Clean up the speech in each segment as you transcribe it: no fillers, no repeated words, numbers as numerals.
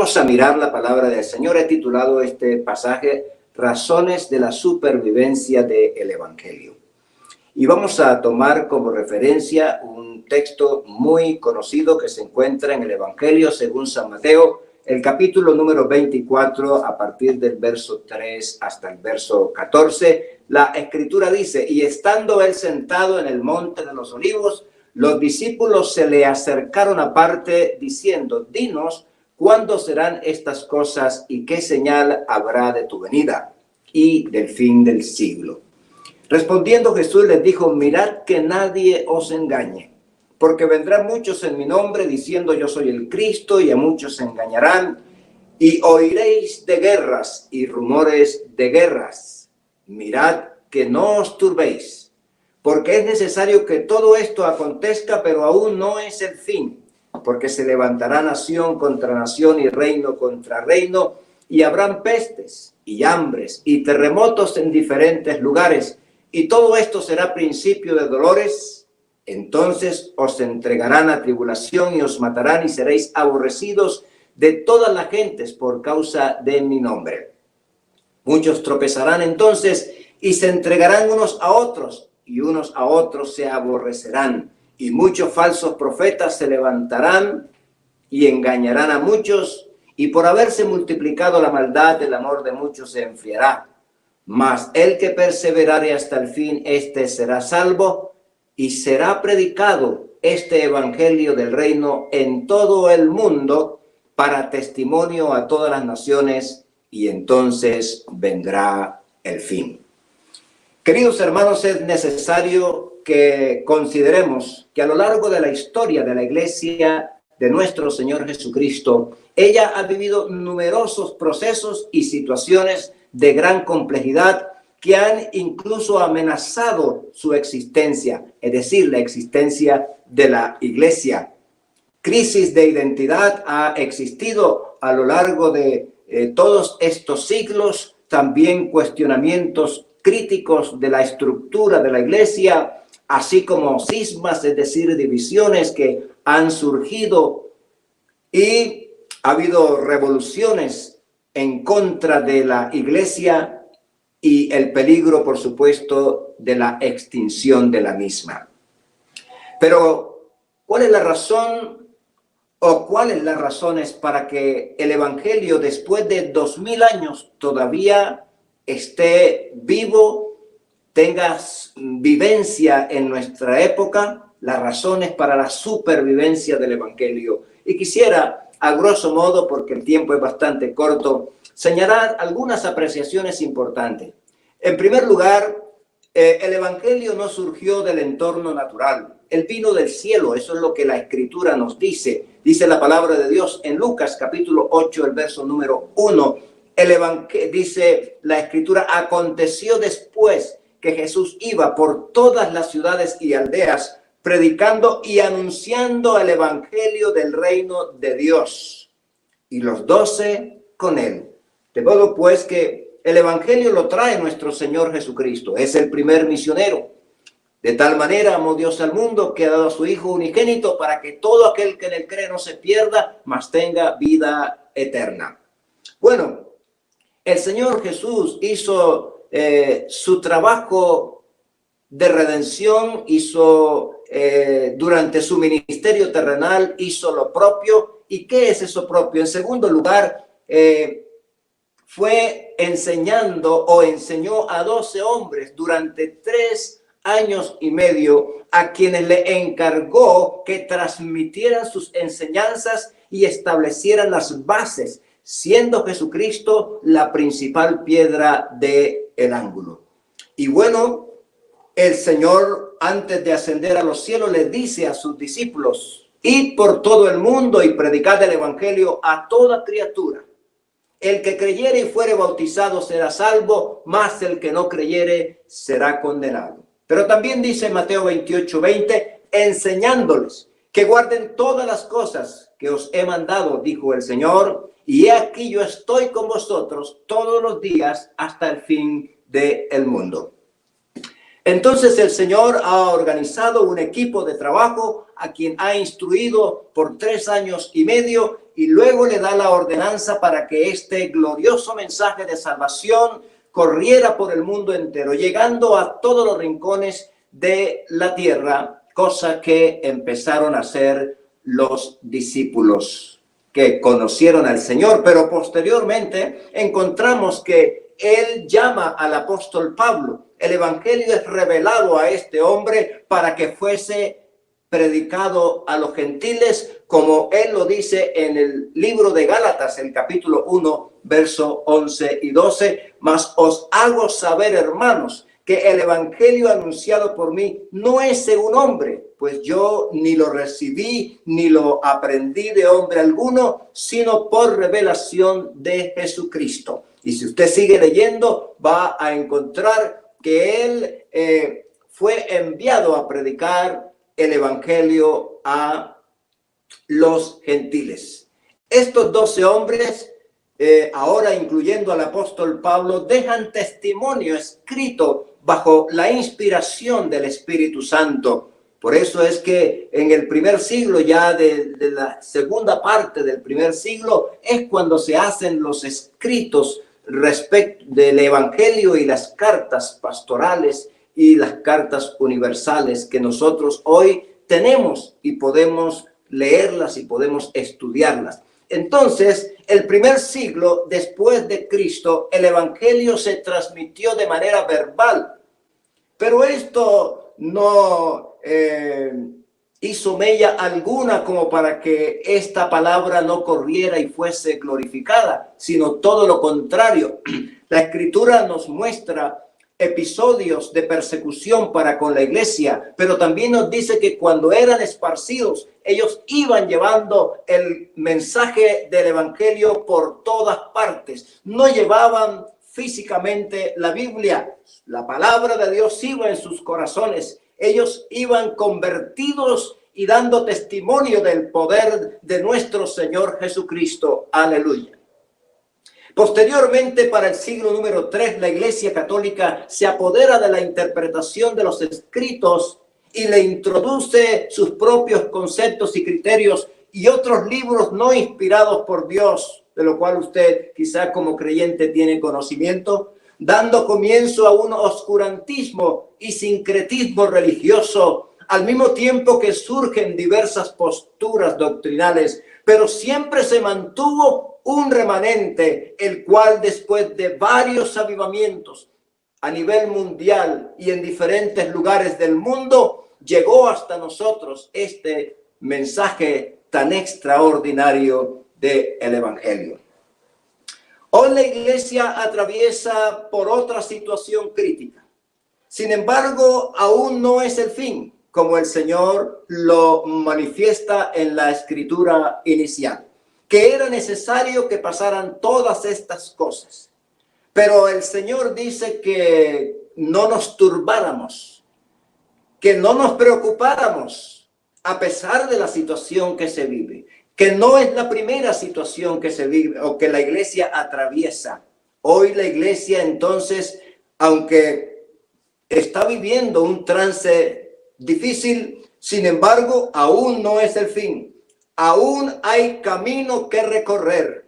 Vamos a mirar la palabra del Señor. He titulado este pasaje Razones de la supervivencia del Evangelio. Y vamos a tomar como referencia un texto muy conocido que se encuentra en el Evangelio según San Mateo, el capítulo número 24, a partir del verso 3 hasta el verso 14. La Escritura dice: y estando él sentado en el monte de los olivos, los discípulos se le acercaron aparte diciendo: dinos, ¿cuándo serán estas cosas y qué señal habrá de tu venida y del fin del siglo? Respondiendo Jesús les dijo: mirad que nadie os engañe, porque vendrán muchos en mi nombre diciendo yo soy el Cristo, y a muchos se engañarán, y oiréis de guerras y rumores de guerras. Mirad que no os turbéis, porque es necesario que todo esto acontezca, pero aún no es el fin, porque se levantará nación contra nación y reino contra reino, y habrán pestes y hambres y terremotos en diferentes lugares, y todo esto será principio de dolores. Entonces os entregarán a tribulación y os matarán, y seréis aborrecidos de todas las gentes por causa de mi nombre. Muchos tropezarán entonces y se entregarán unos a otros, y unos a otros se aborrecerán. Y muchos falsos profetas se levantarán y engañarán a muchos, y por haberse multiplicado la maldad, el amor de muchos se enfriará. Mas el que perseverare hasta el fin, éste será salvo, y será predicado este evangelio del reino en todo el mundo para testimonio a todas las naciones, y entonces vendrá el fin. Queridos hermanos, es necesario que consideremos que a lo largo de la historia de la Iglesia de nuestro Señor Jesucristo, ella ha vivido numerosos procesos y situaciones de gran complejidad que han incluso amenazado su existencia, es decir, la existencia de la Iglesia. Crisis de identidad ha existido a lo largo de todos estos siglos, también cuestionamientos críticos de la estructura de la Iglesia, así como cismas, es decir, divisiones que han surgido, y ha habido revoluciones en contra de la Iglesia y el peligro, por supuesto, de la extinción de la misma. Pero, ¿cuál es la razón o cuáles las razones para que el Evangelio, después de 2000 años, todavía esté vivo, tenga vivencia en nuestra época? Las razones para la supervivencia del Evangelio. Y quisiera, a grosso modo, porque el tiempo es bastante corto, señalar algunas apreciaciones importantes. En primer lugar, el Evangelio no surgió del entorno natural. Él vino del cielo. Eso es lo que la Escritura nos dice. Dice la palabra de Dios en Lucas capítulo 8, el verso número 1. Dice la Escritura: aconteció después que Jesús iba por todas las ciudades y aldeas, predicando y anunciando el evangelio del reino de Dios, y los 12 con él. De modo pues que el evangelio lo trae nuestro Señor Jesucristo. Es el primer misionero. De tal manera amó Dios al mundo que ha dado a su Hijo unigénito, para que todo aquel que en él cree no se pierda, mas tenga vida eterna. Bueno, el Señor Jesús hizo su trabajo de redención, hizo durante su ministerio terrenal, hizo lo propio. ¿Y qué es eso propio? En segundo lugar, fue enseñando o enseñó a 12 hombres durante 3 años y medio, a quienes le encargó que transmitieran sus enseñanzas y establecieran las bases, siendo Jesucristo la principal piedra del ángulo. Y bueno, el Señor, antes de ascender a los cielos, le dice a sus discípulos: id por todo el mundo y predicad el evangelio a toda criatura. El que creyere y fuere bautizado será salvo, mas el que no creyere será condenado. Pero también dice Mateo 28:20, enseñándoles que guarden todas las cosas que os he mandado, dijo el Señor, y he aquí yo estoy con vosotros todos los días hasta el fin del mundo. Entonces el Señor ha organizado un equipo de trabajo a quien ha instruido por 3 años y medio y luego le da la ordenanza para que este glorioso mensaje de salvación corriera por el mundo entero, llegando a todos los rincones de la tierra, cosa que empezaron a hacer los discípulos que conocieron al Señor, pero posteriormente encontramos que Él llama al apóstol Pablo. El evangelio es revelado a este hombre para que fuese predicado a los gentiles, como él lo dice en el libro de Gálatas, el capítulo 1, verso 11 y 12. Mas os hago saber, hermanos, que el evangelio anunciado por mí no es según hombre, pues yo ni lo recibí ni lo aprendí de hombre alguno, sino por revelación de Jesucristo. Y si usted sigue leyendo, va a encontrar que él fue enviado a predicar el evangelio a los gentiles. Estos 12 hombres, ahora incluyendo al apóstol Pablo, dejan testimonio escrito bajo la inspiración del Espíritu Santo. Por eso es que en el primer siglo, ya de la segunda parte del primer siglo, es cuando se hacen los escritos respecto del evangelio y las cartas pastorales y las cartas universales que nosotros hoy tenemos y podemos leerlas y podemos estudiarlas. Entonces, el primer siglo después de Cristo, el evangelio se transmitió de manera verbal, pero esto no hizo mella alguna como para que esta palabra no corriera y fuese glorificada, sino todo lo contrario. La Escritura nos muestra episodios de persecución para con la iglesia, pero también nos dice que cuando eran esparcidos, ellos iban llevando el mensaje del evangelio por todas partes. No llevaban físicamente la Biblia, la palabra de Dios iba en sus corazones. Ellos iban convertidos y dando testimonio del poder de nuestro Señor Jesucristo. Aleluya. Posteriormente, para el siglo número 3, la Iglesia Católica se apodera de la interpretación de los escritos y le introduce sus propios conceptos y criterios y otros libros no inspirados por Dios, de lo cual usted quizá como creyente tiene conocimiento, dando comienzo a un oscurantismo y sincretismo religioso, al mismo tiempo que surgen diversas posturas doctrinales, pero siempre se mantuvo un remanente, el cual después de varios avivamientos a nivel mundial y en diferentes lugares del mundo, llegó hasta nosotros este mensaje tan extraordinario del evangelio. Hoy la iglesia atraviesa por otra situación crítica. Sin embargo, aún no es el fin, como el Señor lo manifiesta en la escritura inicial, que era necesario que pasaran todas estas cosas. Pero el Señor dice que no nos turbáramos, que no nos preocupáramos a pesar de la situación que se vive, que no es la primera situación que se vive o que la iglesia atraviesa. Hoy la iglesia entonces, aunque está viviendo un trance difícil, sin embargo, aún no es el fin. Aún hay camino que recorrer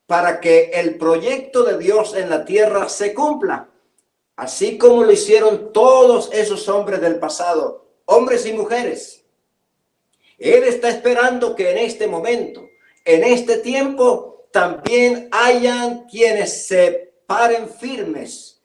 para que el proyecto de Dios en la tierra se cumpla, así como lo hicieron todos esos hombres del pasado, hombres y mujeres. Él está esperando que en este momento, en este tiempo, también hayan quienes se paren firmes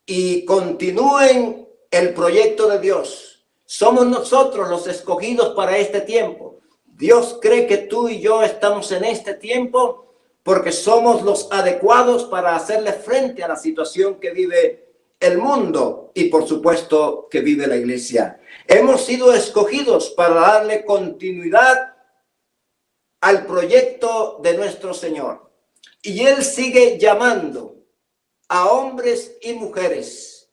y continúen el proyecto de Dios. Somos nosotros los escogidos para este tiempo. Dios cree que tú y yo estamos en este tiempo porque somos los adecuados para hacerle frente a la situación que vive el mundo y por supuesto que vive la iglesia. Hemos sido escogidos para darle continuidad al proyecto de nuestro Señor. Y Él sigue llamando a hombres y mujeres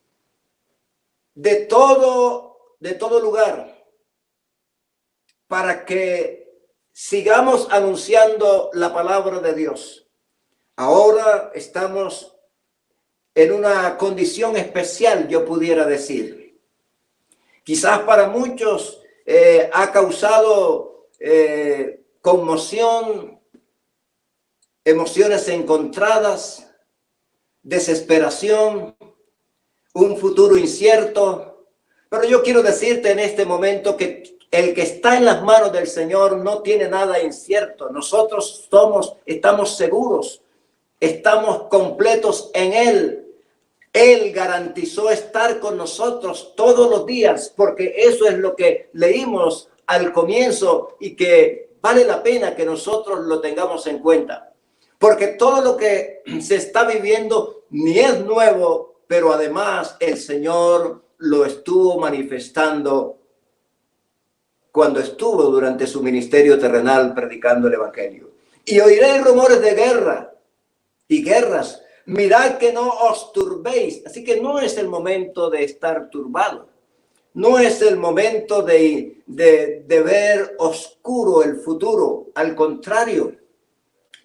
de todo lugar para que sigamos anunciando la palabra de Dios. Ahora estamos en una condición especial, yo pudiera decir. Quizás para muchos ha causado conmoción, emociones encontradas, desesperación, un futuro incierto. Pero yo quiero decirte en este momento que el que está en las manos del Señor no tiene nada incierto. Nosotros estamos seguros, estamos completos en Él. Él garantizó estar con nosotros todos los días, porque eso es lo que leímos al comienzo y que vale la pena que nosotros lo tengamos en cuenta. Porque todo lo que se está viviendo ni es nuevo, pero además el Señor lo estuvo manifestando cuando estuvo durante su ministerio terrenal predicando el Evangelio. Y oiréis rumores de guerra y guerras. Mirad que no os turbéis. Así que no es el momento de estar turbado. No es el momento de ver oscuro el futuro. Al contrario,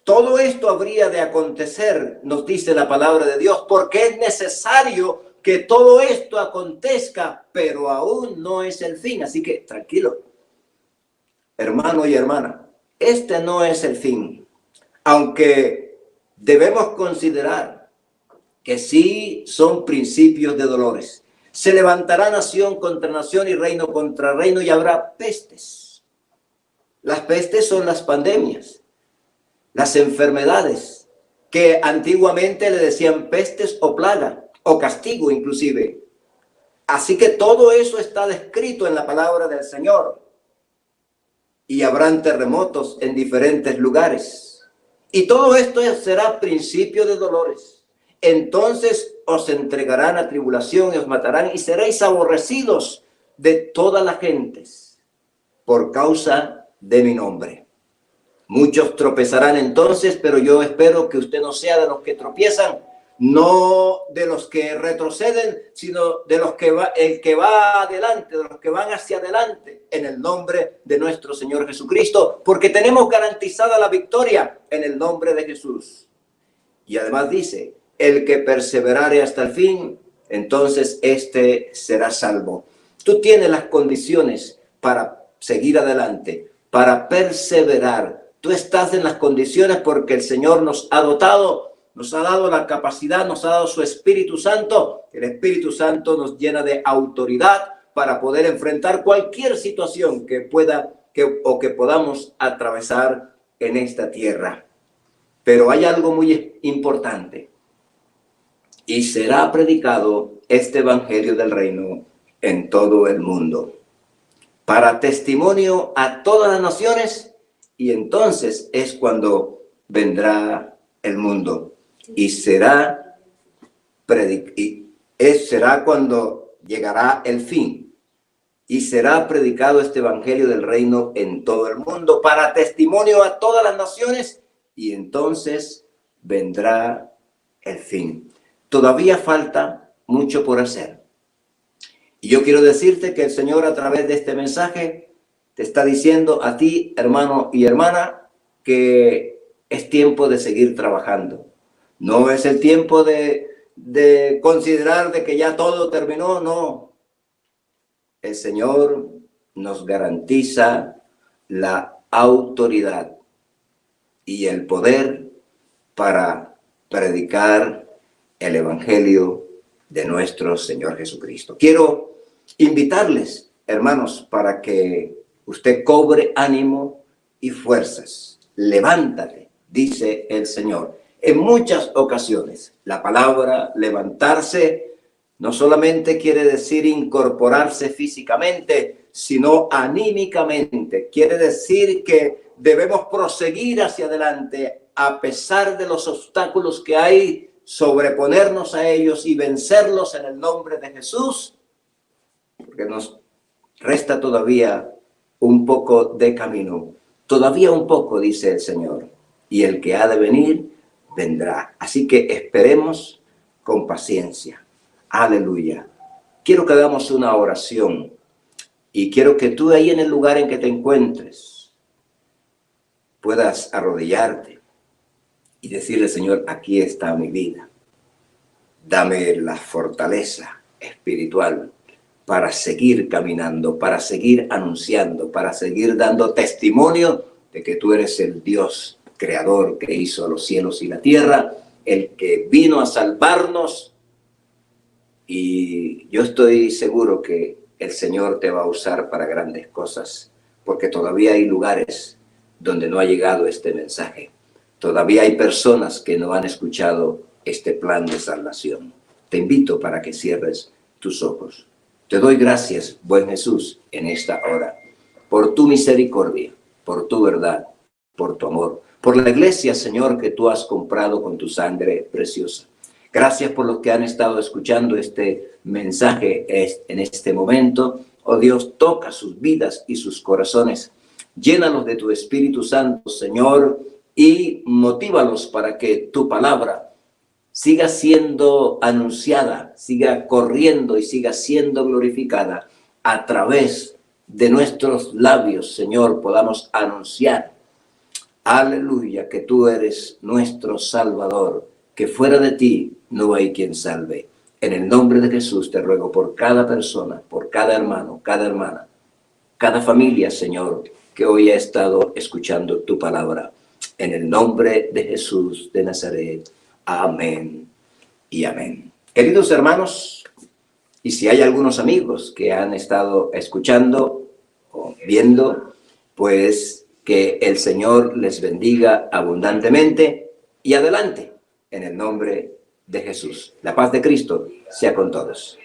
todo esto habría de acontecer, nos dice la palabra de Dios, porque es necesario que todo esto acontezca, pero aún no es el fin. Así que tranquilo, hermano y hermana, este no es el fin. Aunque debemos considerar que sí son principios de dolores. Se levantará nación contra nación y reino contra reino y habrá pestes. Las pestes son las pandemias, las enfermedades, que antiguamente le decían pestes o plaga, o castigo inclusive. Así que todo eso está descrito en la palabra del Señor. Y habrán terremotos en diferentes lugares. Y todo esto será principio de dolores. Entonces os entregarán a tribulación y os matarán y seréis aborrecidos de todas las gentes por causa de mi nombre. Muchos tropezarán entonces, pero yo espero que usted no sea de los que tropiezan, no de los que retroceden, sino de los que el que va adelante, de los que van hacia adelante en el nombre de nuestro Señor Jesucristo, porque tenemos garantizada la victoria en el nombre de Jesús. Y además dice, el que perseverare hasta el fin, entonces este será salvo. Tú tienes las condiciones para seguir adelante, para perseverar. Tú estás en las condiciones porque el Señor nos ha dotado, nos ha dado la capacidad, nos ha dado su Espíritu Santo. El Espíritu Santo nos llena de autoridad para poder enfrentar cualquier situación que podamos atravesar en esta tierra. Pero hay algo muy importante. Y será predicado este Evangelio del Reino en todo el mundo, para testimonio a todas las naciones, y entonces es cuando vendrá el mundo. Y será cuando llegará el fin. Y será predicado este Evangelio del Reino en todo el mundo, para testimonio a todas las naciones, y entonces vendrá el fin. Todavía falta mucho por hacer. Y yo quiero decirte que el Señor a través de este mensaje te está diciendo a ti, hermano y hermana, que es tiempo de seguir trabajando. No es el tiempo de considerar de que ya todo terminó, no. El Señor nos garantiza la autoridad y el poder para predicar el Evangelio de nuestro Señor Jesucristo. Quiero invitarles, hermanos, para que usted cobre ánimo y fuerzas. Levántate, dice el Señor. En muchas ocasiones, la palabra levantarse no solamente quiere decir incorporarse físicamente, sino anímicamente. Quiere decir que debemos proseguir hacia adelante a pesar de los obstáculos que hay, sobreponernos a ellos y vencerlos en el nombre de Jesús, porque nos resta todavía un poco de camino. Todavía un poco, dice el Señor, y el que ha de venir, vendrá. Así que esperemos con paciencia. Aleluya. Quiero que hagamos una oración y quiero que tú ahí en el lugar en que te encuentres puedas arrodillarte y decirle, Señor, aquí está mi vida. Dame la fortaleza espiritual para seguir caminando, para seguir anunciando, para seguir dando testimonio de que tú eres el Dios creador que hizo los cielos y la tierra, el que vino a salvarnos. Y yo estoy seguro que el Señor te va a usar para grandes cosas, porque todavía hay lugares donde no ha llegado este mensaje. Todavía hay personas que no han escuchado este plan de salvación. Te invito para que cierres tus ojos. Te doy gracias, buen Jesús, en esta hora, por tu misericordia, por tu verdad, por tu amor, por la iglesia, Señor, que tú has comprado con tu sangre preciosa. Gracias por los que han estado escuchando este mensaje en este momento. Oh Dios, toca sus vidas y sus corazones. Llénalos de tu Espíritu Santo, Señor, y motívalos para que tu palabra siga siendo anunciada, siga corriendo y siga siendo glorificada a través de nuestros labios, Señor, podamos anunciar, aleluya, que tú eres nuestro Salvador, que fuera de ti no hay quien salve. En el nombre de Jesús te ruego por cada persona, por cada hermano, cada hermana, cada familia, Señor, que hoy ha estado escuchando tu palabra. En el nombre de Jesús de Nazaret. Amén y amén. Queridos hermanos, y si hay algunos amigos que han estado escuchando o viendo, pues que el Señor les bendiga abundantemente y adelante en el nombre de Jesús. La paz de Cristo sea con todos.